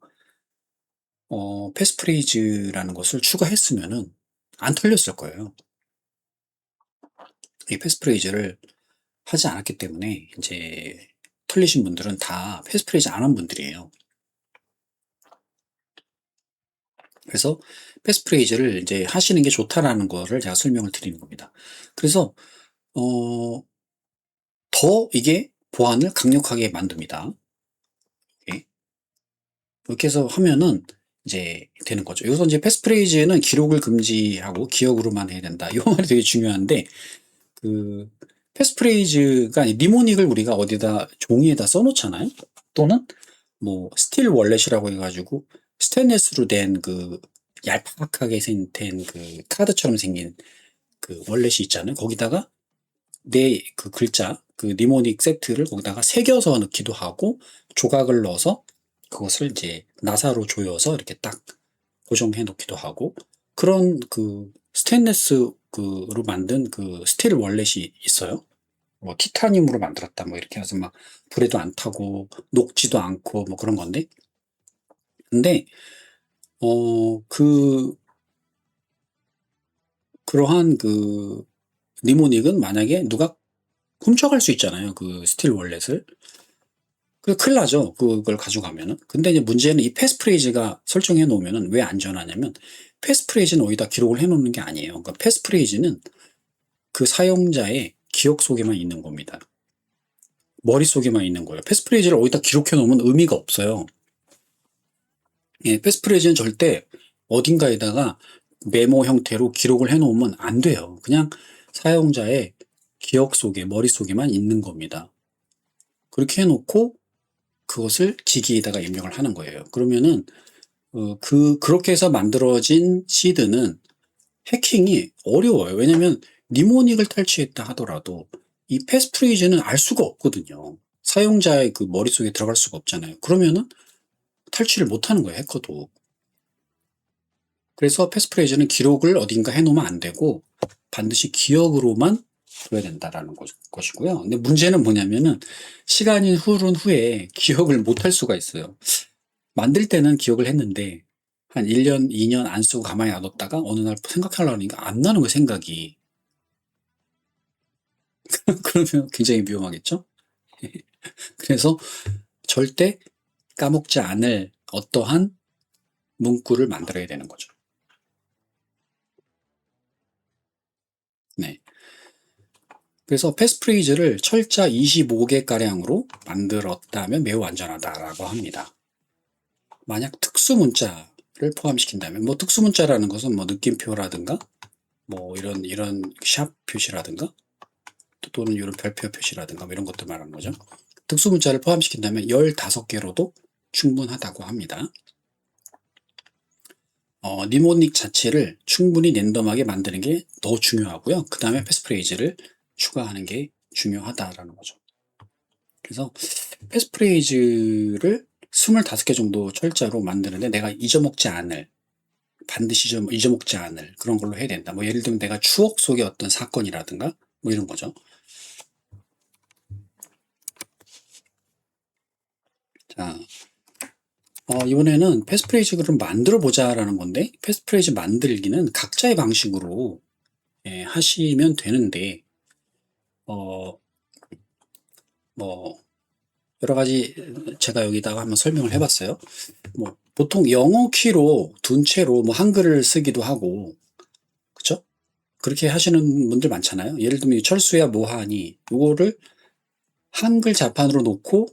패스프레이즈라는 것을 추가했으면은 안 털렸을 거예요. 이 패스프레이즈를 하지 않았기 때문에 이제 털리신 분들은 다 패스프레이즈 안 한 분들이에요. 그래서 패스프레이즈를 이제 하시는 게 좋다라는 거를 제가 설명을 드리는 겁니다. 그래서 더 이게 보안을 강력하게 만듭니다. 이렇게 해서 하면은 이제 되는 거죠. 여기서 이제 패스프레이즈는 기록을 금지하고 기억으로만 해야 된다. 이 말이 되게 중요한데, 그 패스프레이즈가 니모닉을 우리가 어디다 종이에다 써놓잖아요. 또는 뭐 스틸 월렛이라고 해가지고 스테인레스로 된 그 얄팍하게 된 그 카드처럼 생긴 그 월렛이 있잖아요. 거기다가 내 그 글자, 그 니모닉 세트를 거기다가 새겨서 넣기도 하고 조각을 넣어서 그것을 이제 나사로 조여서 이렇게 딱 고정해 놓기도 하고 그런 그 스테인레스로 만든 그 스틸 월렛이 있어요. 뭐 티타늄으로 만들었다 뭐 이렇게 해서 막 불에도 안 타고 녹지도 않고 뭐 그런 건데 근데 그러한 그 니모닉은 만약에 누가 훔쳐갈 수 있잖아요. 그 스틸 월렛을. 그 큰일 나죠. 그걸 가져가면은. 근데 이제 문제는 이 패스프레이즈가 설정해 놓으면은 왜 안전하냐면 패스프레이즈는 어디다 기록을 해 놓는 게 아니에요. 그러니까 패스프레이즈는 그 사용자의 기억 속에만 있는 겁니다. 머릿속에만 있는 거예요. 패스프레이즈를 어디다 기록해 놓으면 의미가 없어요. 예, 패스프레이즈는 절대 어딘가에다가 메모 형태로 기록을 해 놓으면 안 돼요. 그냥 사용자의 기억 속에, 머릿속에만 있는 겁니다. 그렇게 해 놓고 그것을 기기에다가 입력을 하는 거예요. 그러면은 그렇게 해서 만들어진 시드는 해킹이 어려워요. 왜냐면 니모닉을 탈취했다 하더라도 이 패스프레이즈는 알 수가 없거든요. 사용자의 그 머릿속에 들어갈 수가 없잖아요. 그러면은 탈취를 못 하는 거예요, 해커도. 그래서 패스프레이즈는 기록을 어딘가 해놓으면 안 되고 반드시 기억으로만 둬야 된다라는 것이고요. 근데 문제는 뭐냐면은 시간이 흐른 후에 기억을 못 할 수가 있어요. 만들 때는 기억을 했는데 한 1년, 2년 안 쓰고 가만히 놔뒀다가 어느 날 생각하려고 하니까 안 나는 거예요, 생각이. 그러면 굉장히 위험하겠죠? 그래서 절대 까먹지 않을 어떠한 문구를 만들어야 되는 거죠. 네. 그래서 패스프레이즈를 철자 25개가량으로 만들었다면 매우 안전하다라고 합니다. 만약 특수문자를 포함시킨다면, 뭐 특수문자라는 것은 뭐 느낌표라든가, 뭐 이런 샵 표시라든가, 또는 이런 별표 표시라든가 뭐 이런 것들 말하는 거죠. 특수문자를 포함시킨다면 15개로도 충분하다고 합니다. 니모닉 자체를 충분히 랜덤하게 만드는 게 더 중요하고요. 그 다음에 패스프레이즈를 추가하는 게 중요하다라는 거죠. 그래서 패스프레이즈를 25개 정도 철자로 만드는데 내가 반드시 잊어먹지 않을 그런 걸로 해야 된다. 뭐 예를 들면 내가 추억 속의 어떤 사건이라든가 뭐 이런 거죠. 자, 이번에는 패스프레이즈를 만들어 보자라는 건데 패스프레이즈 만들기는 각자의 방식으로 하시면 되는데 뭐 여러 가지 제가 여기다가 한번 설명을 해봤어요. 뭐 보통 영어 키로 둔 채로 뭐 한글을 쓰기도 하고 그쵸? 그렇게 하시는 분들 많잖아요. 예를 들면 철수야 뭐하니 요거를 한글 자판으로 놓고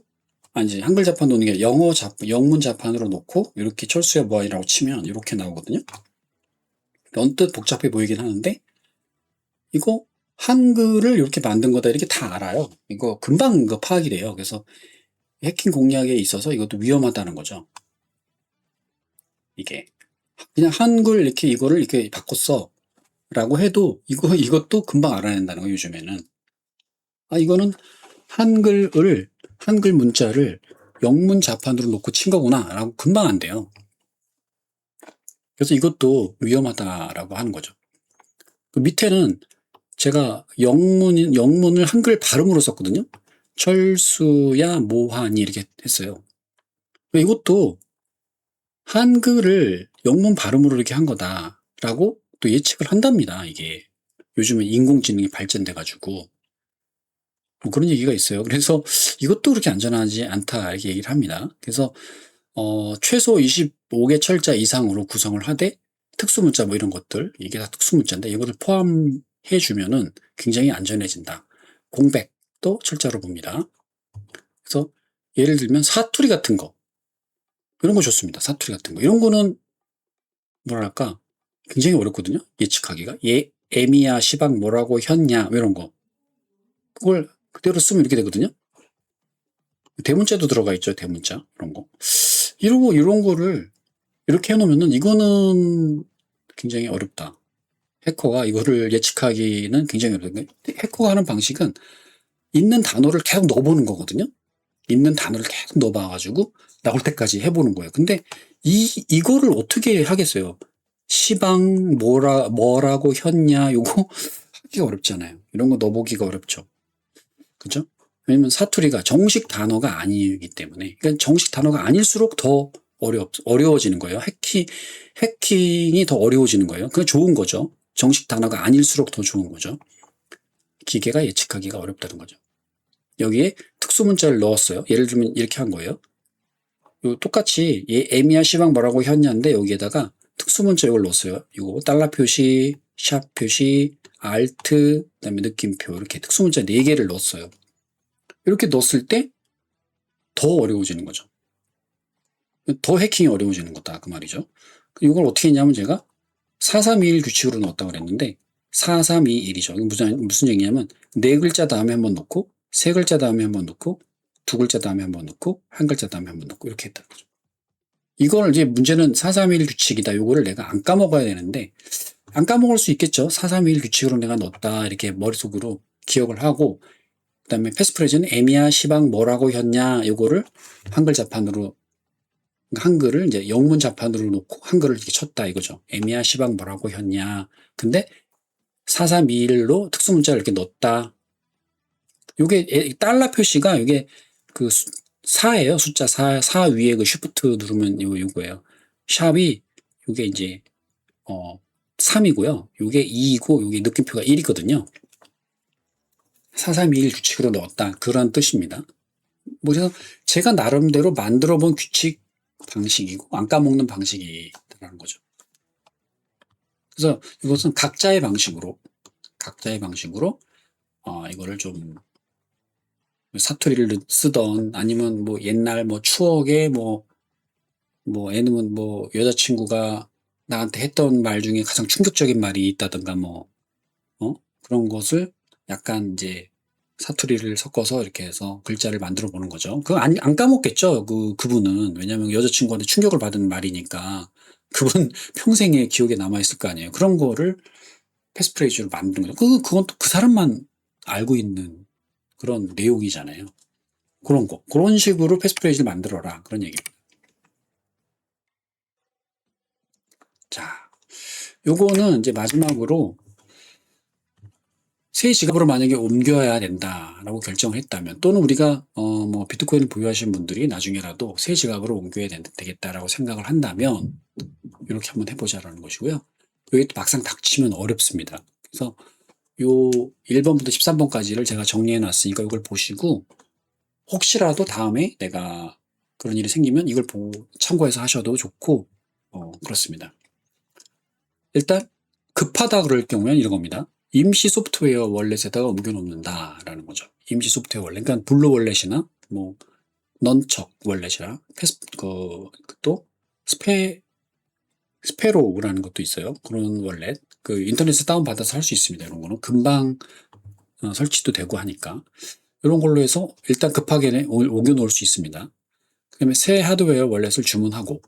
아니지 한글 자판 놓는 게 영문 자판으로 놓고 이렇게 철수야 뭐하니라고 치면 이렇게 나오거든요. 언뜻 복잡해 보이긴 하는데 이거 한글을 이렇게 만든 거다 이렇게 다 알아요. 이거 금방 이거 파악이 돼요. 그래서 해킹 공략에 있어서 이것도 위험하다는 거죠. 이게 그냥 한글 이렇게 이거를 이렇게 바꿨어 라고 해도 이것도 금방 알아낸다는 거예요. 요즘에는. 아, 이거는 한글 문자를 영문 자판으로 놓고 친 거구나 라고 금방 안 돼요. 그래서 이것도 위험하다라고 하는 거죠. 그 밑에는 제가 영문을 한글 발음으로 썼거든요. 철수야 모한이 이렇게 했어요. 이것도 한글을 영문 발음으로 이렇게 한 거다라고 또 예측을 한답니다. 이게 요즘은 인공지능이 발전돼가지고 뭐 그런 얘기가 있어요. 그래서 이것도 그렇게 안전하지 않다 이렇게 얘기를 합니다. 그래서 최소 25개 철자 이상으로 구성을 하되 특수문자 뭐 이런 것들 이게 다 특수문자인데 이것을 포함해 주면은 굉장히 안전해진다. 공백도 철자로 봅니다. 그래서 예를 들면 사투리 같은 거 이런 거 좋습니다. 사투리 같은 거 이런 거는 뭐랄까 굉장히 어렵거든요. 예측하기가 애미야 시방 뭐라고 했냐 이런 거 그걸 그대로 쓰면 이렇게 되거든요. 대문자도 들어가 있죠. 대문자 이런 거 이런 거를 이렇게 해놓으면은 이거는 굉장히 어렵다. 해커가 이거를 예측하기는 굉장히 어렵다. 해커가 하는 방식은 있는 단어를 계속 넣어보는 거거든요. 있는 단어를 계속 넣어봐가지고 나올 때까지 해보는 거예요. 근데 이거를 어떻게 하겠어요? 시방 뭐라고 했냐 요거 하기가 어렵잖아요. 이런 거 넣어보기가 어렵죠. 그죠? 왜냐면 사투리가 정식 단어가 아니기 때문에. 그러니까 정식 단어가 아닐수록 더 어려워지는 거예요. 해킹이 더 어려워지는 거예요. 그게 좋은 거죠. 정식 단어가 아닐수록 더 좋은 거죠. 기계가 예측하기가 어렵다는 거죠. 여기에 특수문자를 넣었어요. 예를 들면 이렇게 한 거예요. 똑같이 에미야 시방 뭐라고 했냐인데 여기에다가 특수문자 이걸 넣었어요. 이거 달러 표시, 샵 표시, 알트, 그다음에 느낌표 이렇게 특수문자 4개를 넣었어요. 이렇게 넣었을 때 더 어려워지는 거죠. 더 해킹이 어려워지는 거다 그 말이죠. 이걸 어떻게 했냐면 제가 4321 규칙으로 넣었다고 그랬는데 4321이죠. 이거 무슨 얘기냐면 4글자 다음에 한번 넣고 3글자 다음에 한번 넣고 2글자 다음에 한번 넣고 1글자 다음에 한번 넣고 이렇게 했다는 거죠. 이걸 이제 문제는 4321 규칙이다. 요거를 내가 안 까먹어야 되는데 안 까먹을 수 있겠죠. 4321 규칙으로 내가 넣었다 이렇게 머릿속으로 기억을 하고 그다음에 패스프레즈는 애미야 시방 뭐라고 했냐 요거를 한글 자판으로 한글을 이제 영문 자판으로 놓고 한글을 이렇게 쳤다 이거죠. 애미야 시방 뭐라고 했냐. 근데 4321로 특수문자를 이렇게 넣었다. 요게 달러 표시가 이게 그 4예요. 숫자 4 위에 그 쉬프트 누르면 요거예요. 샵이 요게 이제 3이고요. 요게 2이고 요게 느낌표가 1이거든요. 4321 규칙으로 넣었다. 그런 뜻입니다. 뭐 그래서 제가 나름대로 만들어 본 규칙 방식이고 안 까먹는 방식이라는 거죠. 그래서 이것은 각자의 방식으로 이거를 좀 사투리를 쓰던 아니면 뭐 옛날 뭐 추억에 아니면 뭐 여자친구가 나한테 했던 말 중에 가장 충격적인 말이 있다든가 그런 것을 약간 이제 사투리를 섞어서 이렇게 해서 글자를 만들어 보는 거죠. 그거 안 까먹겠죠. 그분은. 왜냐면 여자친구한테 충격을 받은 말이니까 그분 평생에 기억에 남아있을 거 아니에요. 그런 거를 패스프레이즈로 만드는 거죠. 그건 또 그 사람만 알고 있는 그런 내용이잖아요. 그런 거. 그런 식으로 패스프레이즈를 만들어라. 그런 얘기입니다. 자, 요거는 이제 마지막으로 새 지갑으로 만약에 옮겨야 된다라고 결정을 했다면 또는 우리가 뭐 비트코인을 보유하시는 분들이 나중에라도 새 지갑으로 옮겨야 되겠다라고 생각을 한다면 이렇게 한번 해보자라는 것이고요. 여기 또 막상 닥치면 어렵습니다. 그래서 요 1번부터 13번까지를 제가 정리해 놨으니까 이걸 보시고 혹시라도 다음에 내가 그런 일이 생기면 이걸 참고해서 하셔도 좋고 그렇습니다. 일단 급하다 그럴 경우에는 이런 겁니다. 임시 소프트웨어 월렛에다가 옮겨 놓는다라는 거죠. 임시 소프트웨어 월렛. 그러니까 블루 월렛이나 뭐 넌척 월렛이나 또 스페로우라는 것도 있어요. 그런 월렛. 그 인터넷에 다운받아서 할 수 있습니다. 이런 거는. 금방 설치도 되고 하니까. 이런 걸로 해서 일단 급하게 옮겨 놓을 수 있습니다. 그 다음에 새 하드웨어 월렛을 주문하고,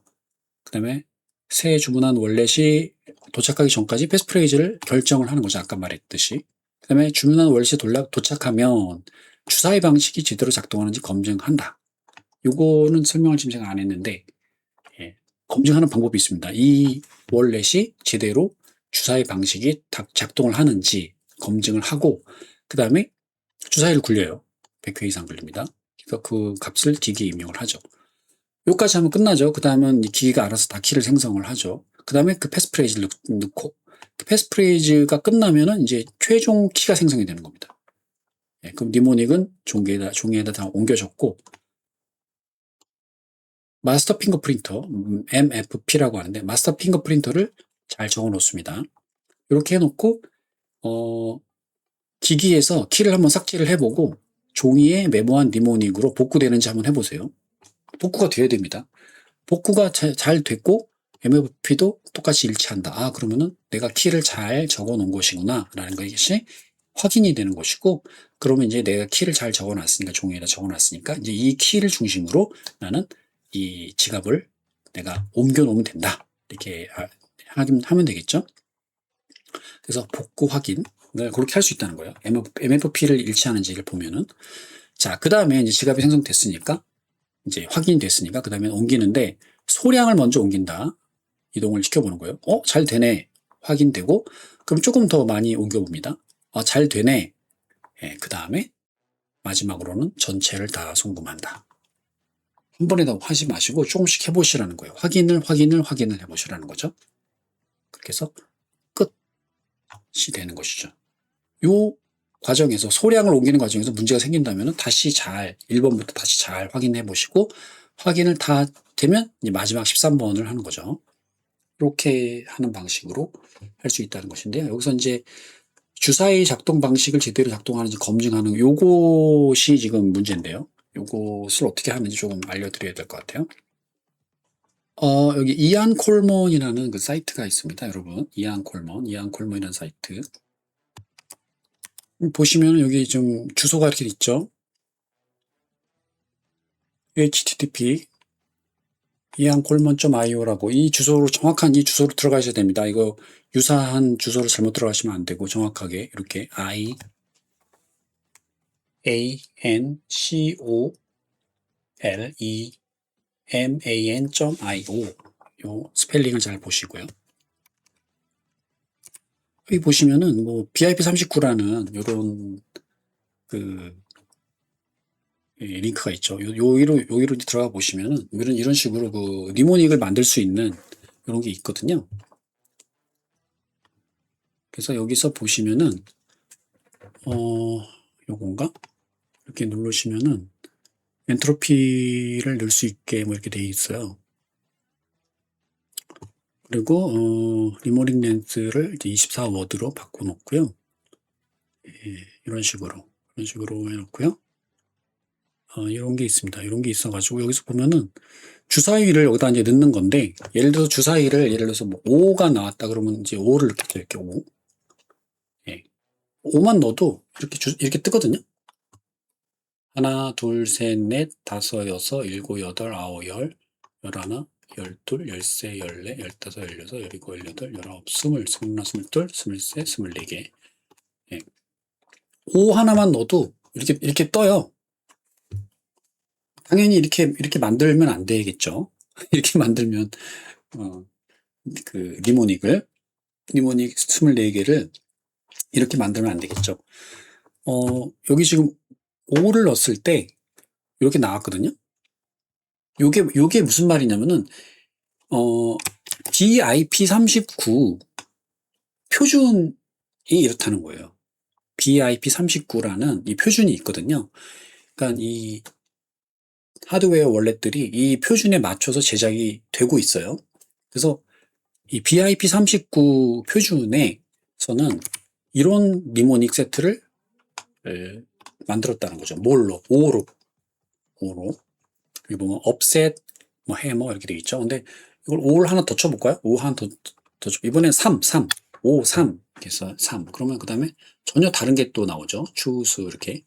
그 다음에 새 주문한 월렛이 도착하기 전까지 패스프레이즈를 결정을 하는 거죠. 아까 말했듯이. 그 다음에 주문한 월렛이 도착하면 주사위 방식이 제대로 작동하는지 검증한다. 요거는 설명을 지금 제가 안 했는데, 예, 검증하는 방법이 있습니다. 이 월렛이 제대로 주사위 방식이 작동을 하는지 검증을 하고, 그 다음에 주사위를 굴려요. 100회 이상 굴립니다. 그러니까 그 값을 기기에 입력을 하죠. 여기까지 하면 끝나죠. 그 다음은 이 기기가 알아서 다 키를 생성을 하죠. 그 다음에 그 패스프레이즈를 넣고, 그 패스프레이즈가 끝나면은 이제 최종 키가 생성이 되는 겁니다. 예, 그럼 니모닉은 종이에다 다 옮겨졌고, 마스터 핑거 프린터, MFP라고 하는데, 마스터 핑거 프린터를 잘 적어 놓습니다. 이렇게 해놓고, 기기에서 키를 한번 삭제를 해보고, 종이에 메모한 니모닉으로 복구되는지 한번 해보세요. 복구가 돼야 됩니다. 복구가 잘 됐고, MFP도 똑같이 일치한다. 아, 그러면은 내가 키를 잘 적어 놓은 것이구나. 라는 것이 확인이 되는 것이고, 그러면 이제 내가 키를 잘 적어 놨으니까, 종이에다 적어 놨으니까, 이제 이 키를 중심으로 나는 이 지갑을 내가 옮겨 놓으면 된다. 이렇게 하면 되겠죠? 그래서 복구 확인을 그렇게 할 수 있다는 거예요. MFP를 일치하는지를 보면은. 자, 그 다음에 이제 지갑이 생성됐으니까, 이제 확인이 됐으니까, 그 다음에 옮기는데, 소량을 먼저 옮긴다. 이동을 시켜보는 거예요. 잘 되네. 확인되고, 그럼 조금 더 많이 옮겨봅니다. 잘 되네. 예, 그 다음에 마지막으로는 전체를 다 송금한다. 한 번에 다 하지 마시고 조금씩 해보시라는 거예요. 확인을 해보시라는 거죠. 그렇게 해서 끝이 되는 것이죠. 요 과정에서 소량을 옮기는 과정에서 문제가 생긴다면 다시 1번부터 다시 잘 확인해 보시고, 확인을 다 되면 이제 마지막 13번을 하는 거죠. 이렇게 하는 방식으로 할 수 있다는 것인데요. 여기서 이제 주사위 작동 방식을 제대로 작동하는지 검증하는 요것이 지금 문제인데요. 요것을 어떻게 하는지 조금 알려드려야 될 것 같아요. 여기 이안 콜먼이라는 그 사이트가 있습니다, 여러분. 이안 콜먼이라는 사이트. 보시면 여기 좀 주소가 이렇게 있죠. http iancolman.io라고 이 주소로 정확한 이 주소로 들어가셔야 됩니다. 이거 유사한 주소로 잘못 들어가시면 안 되고 정확하게 이렇게 iancolman.io 요 스펠링을 잘 보시고요. 여기 보시면은 뭐 BIP39라는 요런 그 링크가 있죠. 여기로 들어가 보시면은 이런 식으로 그 니모닉을 만들 수 있는 이런 게 있거든요. 그래서 여기서 보시면은 요건가? 이렇게 누르시면은 엔트로피를 넣을 수 있게 뭐 이렇게 돼 있어요. 그리고 리모닉 렌즈를 이제 24워드로 바꿔 놓고요. 예, 이런 식으로 해놓고요. 이런 게 있습니다. 이런 게 있어가지고 여기서 보면은 주사위를 여기다 이제 넣는 건데, 예를 들어서 예를 들어서 뭐 5가 나왔다 그러면 이제 5를 넣겠죠. 이렇게 5. 예. 5만 넣어도 이렇게 뜨거든요. 하나, 둘, 셋, 넷, 다섯, 여섯, 일곱, 여덟, 아홉, 열, 열하나, 열둘, 열세, 열네, 열다섯, 열여섯, 열일곱, 열여덟, 열아홉, 스물, 스물하나, 스물둘, 스물세, 스물네 개. 예. 5 하나만 넣어도 이렇게 떠요. 당연히 이렇게 만들면 안 되겠죠. 이렇게 만들면, 그 니모닉 24개를 이렇게 만들면 안 되겠죠. 여기 지금 5를 넣었을 때 이렇게 나왔거든요. 요게 무슨 말이냐면은, BIP39 표준이 이렇다는 거예요. BIP39라는 이 표준이 있거든요. 그러니까 이 하드웨어 월렛들이 이 표준에 맞춰서 제작이 되고 있어요. 그래서 이 BIP39 표준에서는 이런 니모닉 세트를 만들었다는 거죠. 뭘로? 5로. 여기 보면 업셋, 뭐 해머 이렇게 되어 있죠. 근데 이걸 5를 하나 더 쳐볼까요? 5 하나 더 쳐. 이번엔 3, 3, 5, 3. 이렇게 해서 3. 그러면 그 다음에 전혀 다른 게 또 나오죠. 추수 이렇게.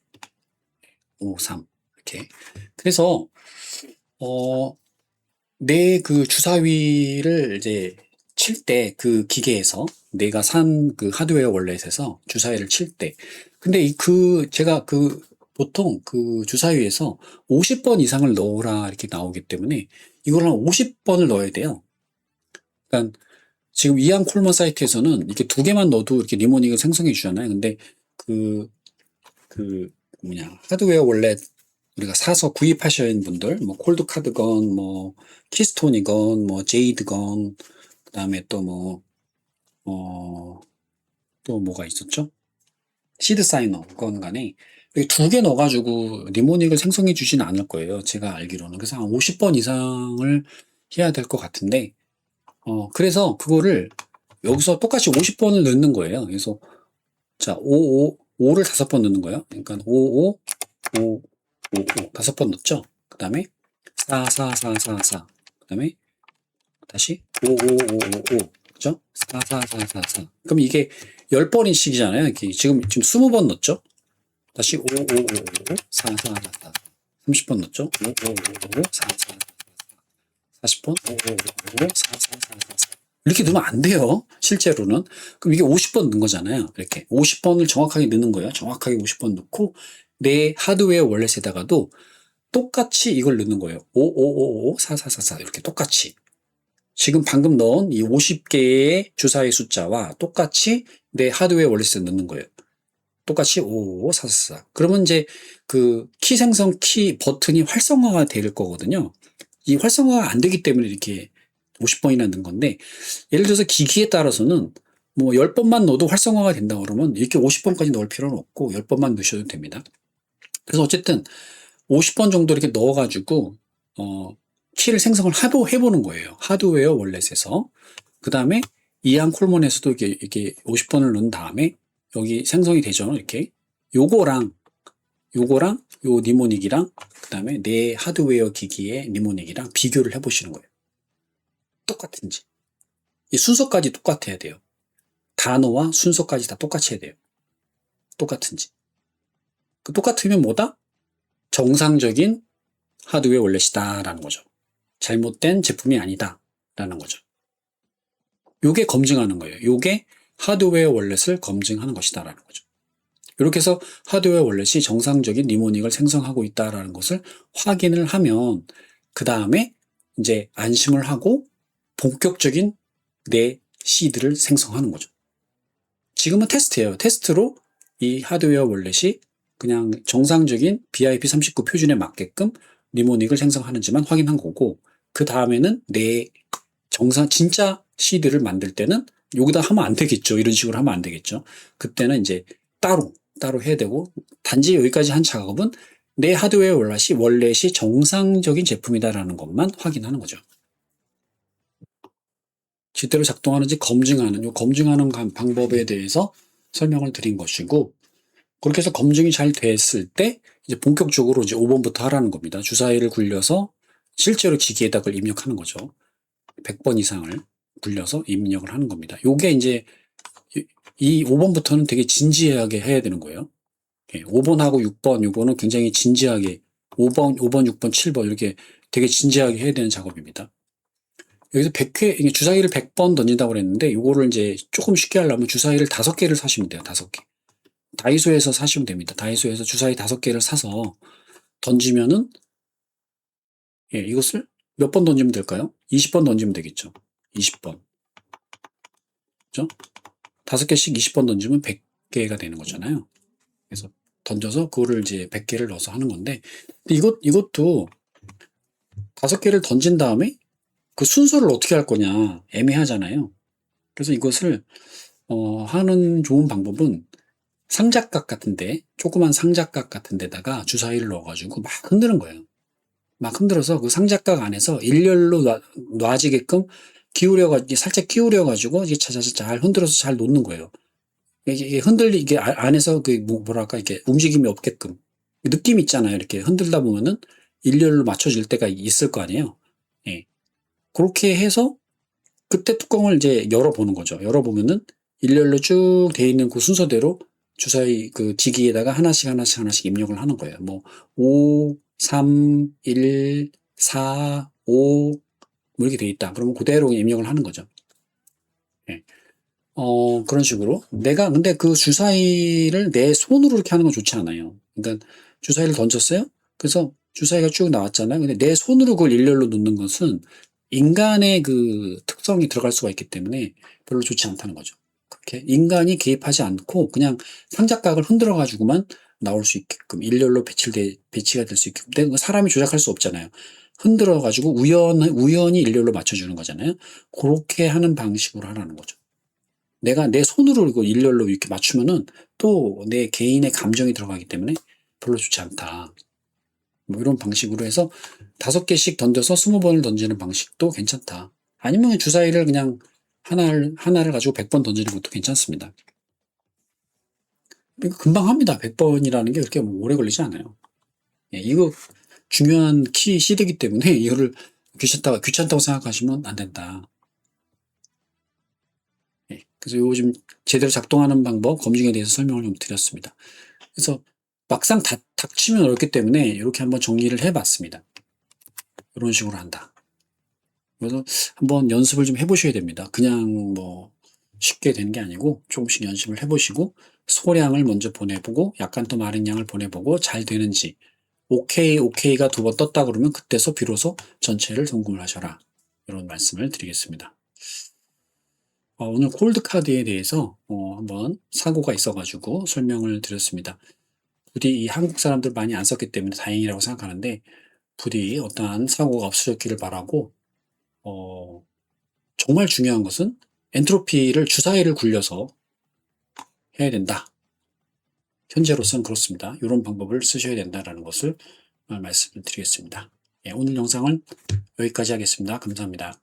5, 3. 이렇게. 그래서, 내 그 주사위를 이제 칠 때 그 기계에서 내가 산 그 하드웨어 월렛에서 주사위를 칠 때. 근데 제가 보통 그 주사위에서 50번 이상을 넣으라 이렇게 나오기 때문에 이걸 한 50번을 넣어야 돼요. 그러니까 지금 이안 콜먼 사이트에서는 이렇게 두 개만 넣어도 이렇게 니모닉을 생성해 주잖아요. 근데 그, 하드웨어 월렛 우리가 사서 구입하신 분들, 뭐, 콜드카드건, 뭐, 키스톤이건, 뭐, 제이드건, 그 다음에 또 뭐, 또 뭐가 있었죠? 시드 사이너건 간에, 이렇게 두 개 넣어가지고 니모닉을 생성해 주지는 않을 거예요. 제가 알기로는. 그래서 한 50번 이상을 해야 될 것 같은데, 그래서 그거를 여기서 똑같이 50번을 넣는 거예요. 그래서, 자, 5를 5번 넣는 거예요. 그러니까 5, 5, 5, 5, 5, 번 넣었죠? 그 다음에 4, 4, 4, 4, 4. 그 다음에 다시 5, 5, 5, 5, 5. 그죠? 4, 4, 4, 4, 4. 그럼 이게 10번인씩이잖아요. 지금 20번 넣었죠? 다시 5, 5, 5, 5, 4, 4, 4, 4. 30번 넣었죠? 5, 5, 5, 5, 4, 4, 4, 40번 5, 5, 5, 4, 4, 4, 4, 4. 이렇게 넣으면 안 돼요. 실제로는. 그럼 이게 50번 넣은 거잖아요. 이렇게 50번을 정확하게 넣는 거예요. 정확하게 50번 넣고 내 하드웨어 월렛에다가도 똑같이 이걸 넣는 거예요. 5, 5, 5, 5, 4, 4, 4, 4 이렇게 똑같이. 지금 방금 넣은 이 50개의 주사위 숫자와 똑같이 내 하드웨어 월렛에 넣는 거예요. 똑같이 5, 5, 4, 4, 4. 그러면 이제 그 키 생성 키 버튼이 활성화가 될 거거든요. 이 활성화가 안 되기 때문에 이렇게 50번이나 넣은 건데, 예를 들어서 기기에 따라서는 뭐 10번만 넣어도 활성화가 된다 그러면 이렇게 50번까지 넣을 필요는 없고 10번만 넣으셔도 됩니다. 그래서 어쨌든 50번 정도 이렇게 넣어가지고 키를 생성을 해보는 거예요. 하드웨어 월렛에서. 그 다음에 이안 콜몬에서도 이렇게 50번을 넣은 다음에 여기 생성이 되죠. 이렇게 요거랑 요 니모닉이랑 그 다음에 내 하드웨어 기기의 니모닉이랑 비교를 해보시는 거예요. 똑같은지. 이 순서까지 똑같아야 돼요. 단어와 순서까지 다 똑같이 해야 돼요. 똑같은지. 그 똑같으면 뭐다? 정상적인 하드웨어 월렛이다라는 거죠. 잘못된 제품이 아니다라는 거죠. 요게 검증하는 거예요. 요게 하드웨어 월렛을 검증하는 것이다라는 거죠. 이렇게 해서 하드웨어 월렛이 정상적인 니모닉을 생성하고 있다라는 것을 확인을 하면 그 다음에 이제 안심을 하고 본격적인 내 시드를 생성하는 거죠. 지금은 테스트예요. 테스트로 이 하드웨어 월렛이 그냥 정상적인 BIP39 표준에 맞게끔 니모닉을 생성하는지만 확인한 거고, 그 다음에는 내 진짜 시드를 만들 때는 여기다 하면 안 되겠죠. 이런 식으로 하면 안 되겠죠. 그때는 이제 따로 해야 되고, 단지 여기까지 한 작업은 내 하드웨어 월렛이 정상적인 제품이다라는 것만 확인하는 거죠. 제대로 작동하는지 검증하는 방법에 대해서 설명을 드린 것이고, 그렇게 해서 검증이 잘 됐을 때 이제 본격적으로 이제 5번부터 하라는 겁니다. 주사위를 굴려서 실제로 기기에다 그걸 입력하는 거죠. 100번 이상을 굴려서 입력을 하는 겁니다. 요게 이제 이 5번부터는 되게 진지하게 해야 되는 거예요. 5번하고 6번, 요거는 굉장히 진지하게 5번, 6번, 7번 이렇게 되게 진지하게 해야 되는 작업입니다. 여기서 100회, 주사위를 100번 던진다고 그랬는데 요거를 이제 조금 쉽게 하려면 주사위를 5개를 사시면 돼요. 5개. 다이소에서 사시면 됩니다. 다이소에서 주사위 5개를 사서 던지면은 이것을 몇 번 던지면 될까요? 20번 던지면 되겠죠. 20번. 그죠? 5개씩 20번 던지면 100개가 되는 거잖아요. 그래서 던져서 그거를 이제 100개를 넣어서 하는 건데, 이것도 5개를 던진 다음에 그 순서를 어떻게 할 거냐 애매하잖아요. 그래서 이것을 하는 좋은 방법은 상자각 같은데, 조그만 상자각 같은 데다가 주사위를 넣어가지고 막 흔드는 거예요. 막 흔들어서 그 상자각 안에서 일렬로 놔지게끔 살짝 기울여가지고 이게 잘 흔들어서 잘 놓는 거예요. 이게 이게 안에서 뭐랄까, 이게 움직임이 없게끔. 느낌 있잖아요. 이렇게 흔들다 보면은 일렬로 맞춰질 때가 있을 거 아니에요. 예. 그렇게 해서 그때 뚜껑을 이제 열어보는 거죠. 열어보면은 일렬로 쭉 돼 있는 그 순서대로 주사위 그 지기에다가 하나씩 하나씩 하나씩 입력을 하는 거예요. 뭐 5, 3, 1, 4, 5 뭐 이렇게 돼 있다. 그러면 그대로 입력을 하는 거죠. 예. 그런 식으로. 내가 근데 그 주사위를 내 손으로 이렇게 하는 건 좋지 않아요. 그러니까 주사위를 던졌어요. 그래서 주사위가 쭉 나왔잖아요. 근데 내 손으로 그걸 일렬로 놓는 것은 인간의 그 특성이 들어갈 수가 있기 때문에 별로 좋지 않다는 거죠. 그렇게 인간이 개입하지 않고 그냥 상자각을 흔들어 가지고만 나올 수 있게끔 일렬로 배치가 될 수 있게끔. 근데 사람이 조작할 수 없잖아요. 흔들어 가지고 우연히 일렬로 맞춰주는 거잖아요. 그렇게 하는 방식으로 하라는 거죠. 내가 내 손으로 이거 일렬로 이렇게 맞추면은 또 내 개인의 감정이 들어가기 때문에 별로 좋지 않다. 뭐 이런 방식으로 해서 5개씩 던져서 20번을 던지는 방식도 괜찮다. 아니면 주사위를 그냥 하나를 가지고 100번 던지는 것도 괜찮습니다. 이거 금방 합니다. 100번이라는 게 그렇게 뭐 오래 걸리지 않아요. 예, 이거 중요한 키 시드이기 때문에 이거를 귀찮다고 생각하시면 안 된다. 예, 그래서 요즘 제대로 작동하는 방법, 검증에 대해서 설명을 좀 드렸습니다. 그래서 막상 닥치면 어렵기 때문에 이렇게 한번 정리를 해봤습니다. 이런 식으로 한다. 그래서 한번 연습을 좀 해보셔야 됩니다. 그냥 뭐 쉽게 되는 게 아니고 조금씩 연습을 해보시고 소량을 먼저 보내보고 약간 더 많은 양을 보내보고 잘 되는지 오케이가 2번 떴다 그러면 그때서 비로소 전체를 점검을 하셔라. 이런 말씀을 드리겠습니다. 오늘 콜드카드에 대해서 한번 사고가 있어가지고 설명을 드렸습니다. 부디 이 한국 사람들 많이 안 썼기 때문에 다행이라고 생각하는데 부디 어떠한 사고가 없으셨기를 바라고 정말 중요한 것은 엔트로피를 주사위를 굴려서 해야 된다. 현재로서는 그렇습니다. 이런 방법을 쓰셔야 된다는 것을 말씀을 드리겠습니다. 예, 오늘 영상은 여기까지 하겠습니다. 감사합니다.